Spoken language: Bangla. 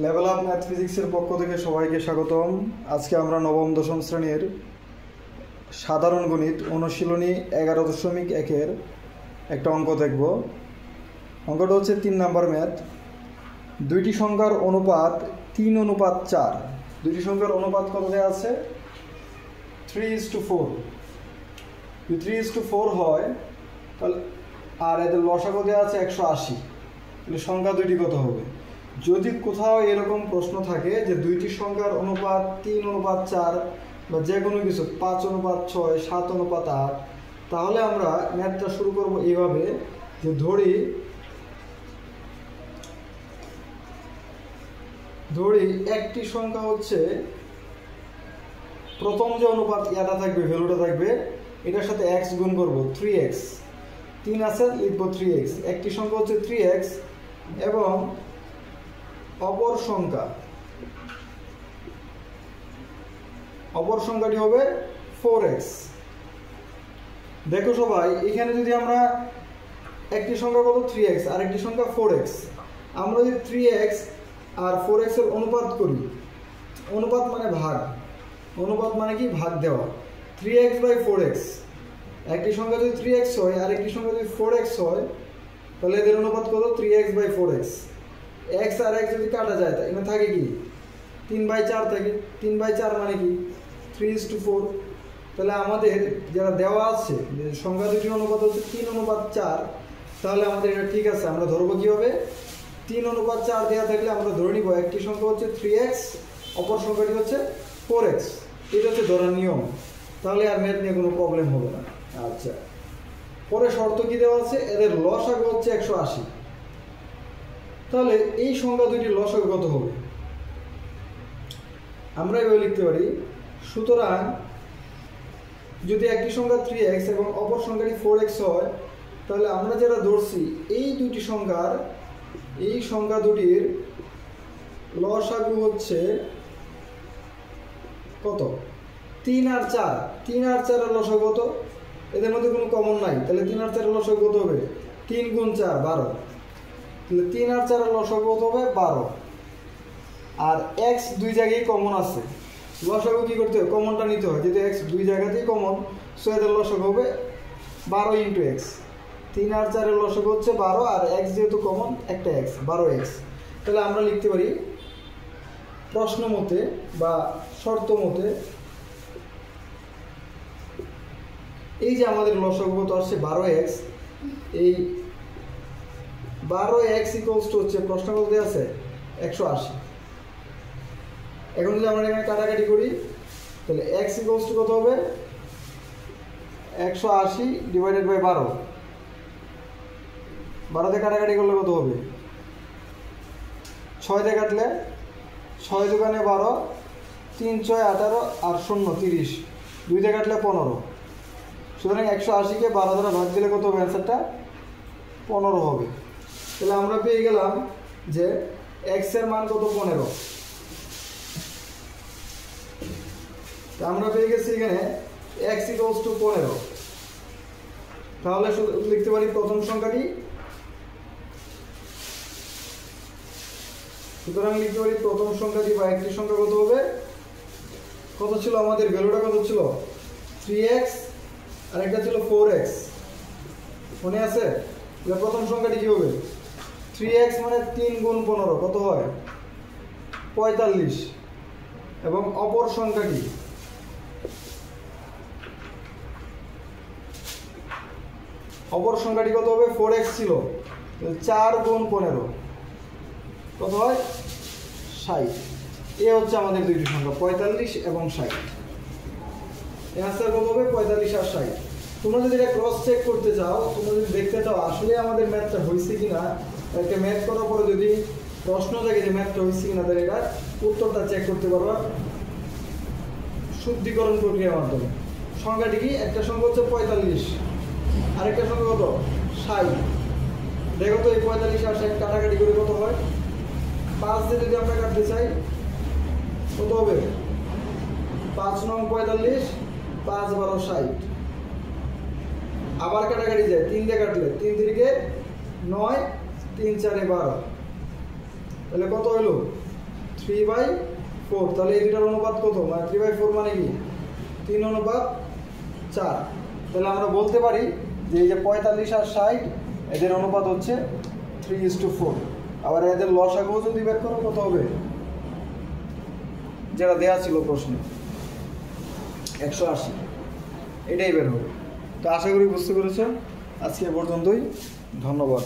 লেভেল আপ ম্যাথ ফিজিক্সের পক্ষ থেকে সবাইকে স্বাগতম। আজকে আমরা নবম দশম শ্রেণীর সাধারণ গণিত অনুশীলনী 11.1-এর একটা অঙ্ক দেখব। অঙ্কটা হচ্ছে 3 নাম্বার ম্যাথ। দুইটি সংখ্যার অনুপাত 3:4। দুইটি সংখ্যার অনুপাত কত দেওয়া আছে? 3:4। যদি 3:4 হয় তাহলে আর এদের লসাগু দেওয়া আছে 180, তাহলে সংখ্যা দুইটি কত হবে? যদি কোথাও এরকম প্রশ্ন থাকে যে দুইটি সংখ্যার অনুপাত 3:4 বা যে কোনো কিছু 5:6, 7:8, তাহলে আমরা ম্যাথটা শুরু করব এইভাবে যে ধরি একটি সংখ্যা হচ্ছে প্রথম যে অনুপাত এটা থাকবে, ভ্যালুটা থাকবে, এটার সাথে x গুণ করব 3x। 3 আছে, লিখব 3x। একটি সংখ্যা হচ্ছে 3x এবং অপর সংখ্যাটি হবে 4x। দেখো সবাই, এখানে যদি আমরা একটি সংখ্যা কত 3x আর একটি সংখ্যা 4x, আমরা যদি 3x আর 4x এর অনুপাত করি, অনুপাত মানে ভাগ, অনুপাত মানে কি? ভাগ দেওয়া। 3x/4x, একটি সংখ্যা যদি 3x হয় আর একটি সংখ্যা যদি 4x হয়, তাহলে এদের অনুপাত কত? 3x/4x। x আর x যদি কাটা যায় তাই এখানে থাকে কি? 3/4 থাকে। 3/4 মানে কি? 3:4। তাহলে আমাদের যারা দেওয়া আছে যে সংখ্যা দুটির অনুপাত হচ্ছে 3:4, তাহলে আমাদের এটা ঠিক আছে। আমরা ধরবো কীভাবে? 3:4 দেওয়া থাকলে আমরা ধরে নিব একটি সংখ্যা হচ্ছে 3x, অপর সংখ্যাটি হচ্ছে 4x। এটা হচ্ছে ধরার নিয়ম। তাহলে আর ম্যাথ নিয়ে কোনো প্রবলেম হবে না। আচ্ছা, পরে শর্ত কি দেওয়া আছে? এদের লসাগু হচ্ছে 180। তাহলে এই সংখ্যা দুইটির লসাগু কত হবে? আমরা এভাবে লিখতে পারি, সুতরাং যদি একটি সংখ্যা 3x এবং অপর সংখ্যাটি 4x হয়, তাহলে আমরা যেটা ধরছি এই সংখ্যা দুটির লসাগু হচ্ছে কত? 3 আর 4। 3 আর 4 এর লসাগু কত? এদের মধ্যে কোনো কমন নাই, তাহলে 3 আর 4 এর লসাগু কত হবে? 3 × 4 12। তাহলে 3 আর 4 এর লসাগু কত হবে? 12। আর x দুই জায়গায় কমন আছে, লসাগু কি করতে হবে? কমনটা নিতে হয়। যেহেতু x দুই জায়গাতেই কমন, সো এদের লসাগু হবে 12 × x। 3 আর 4 এর লসাগু হচ্ছে 12, আর x যেহেতু কমন, একটা x, 12x। তাহলে আমরা লিখতে পারি প্রশ্ন মতে বা শর্ত মতে এই যে আমাদের লসাগু কত আসছে 12x, এই 12x হচ্ছে প্রশ্ন বলতে আছে 180। এখন যদি আমরা এখানে কাটাকাটি করি, তাহলে x কত হবে? 180 / 12। 12 দিয়ে কাটাকাটি করলে কত হবে? 6 দিয়ে কাটলে 6 × 2 = 12, 3 × 6 = 18, আর 0 30, 2 দিয়ে কাটলে 15। সুতরাং 180-কে 12 দ্বারা ভাগ দিলে কত হবে? অ্যান্সারটা 15 হবে। তাহলে আমরা পেয়ে গেলাম যে x এর মান কত? 15। আমরা পেয়ে গেছি এখানে x = 15। তাহলে লিখতে পারি প্রথম সংখ্যাটি, সুতরাং লিখতে পারি প্রথম সংখ্যাটি বা একটি সংখ্যা কত হবে? কত ছিল আমাদের? ভ্যালুটা কত ছিল? 3x আর একটা ছিল 4x, মনে আছে? প্রথম সংখ্যাটি কি হবে? 3x মানে 3 × 15 কত হয়? 45। এবং অপর সংখ্যাটি কত হবে? 4x ছিল, 4 × 15 কত হয়? 60। এ হচ্ছে আমাদের দুইটি সংখ্যা 45 এবং 60। অ্যান্সার কত হবে? 45 আর 60। তোমরা যদি এটা ক্রস চেক করতে চাও, তোমরা যদি দেখতে চাও আসলে আমাদের ম্যাথটা হয়েছে কিনা, একটা ম্যাথ করার পরে যদি প্রশ্ন থাকে যে ম্যাথটা হয়েছে কিনা, তাহলে এটা উত্তরটা চেক করতে পারবা শুদ্ধিকরণ প্রক্রিয়ার মাধ্যমে। সংখ্যাটি কি? একটা সংখ্যা হচ্ছে 45, আরেকটা সংখ্যা কত? 60। দেখো তো এই 45 আর 60 কাটাকাটি করে কত হয়? 5 দিয়ে যদি আমরা কাটতে চাই কত হবে? 5 × 9 = 45, 5 × 12 = 60। আবার কাটাকাটি যায়, 3 দিয়ে কাটলে 3 × 3 = 9, 3 × 4 = 12। তাহলে কত হলো? 3/4, তাহলে এই দুটার অনুপাত কত, মানে 3/4 মানে কি 3:4। তাহলে আমরা বলতে পারি যে এই যে 45 আর 60 এদের অনুপাত হচ্ছে 3:4। আবার এদের লসাগু যদি বের করো কত হবে, যেটা দেওয়া ছিল প্রশ্নে 180, এটাই বের হবে। তো আশা করি বুঝতে পেরেছ। আজকে এ পর্যন্তই, ধন্যবাদ।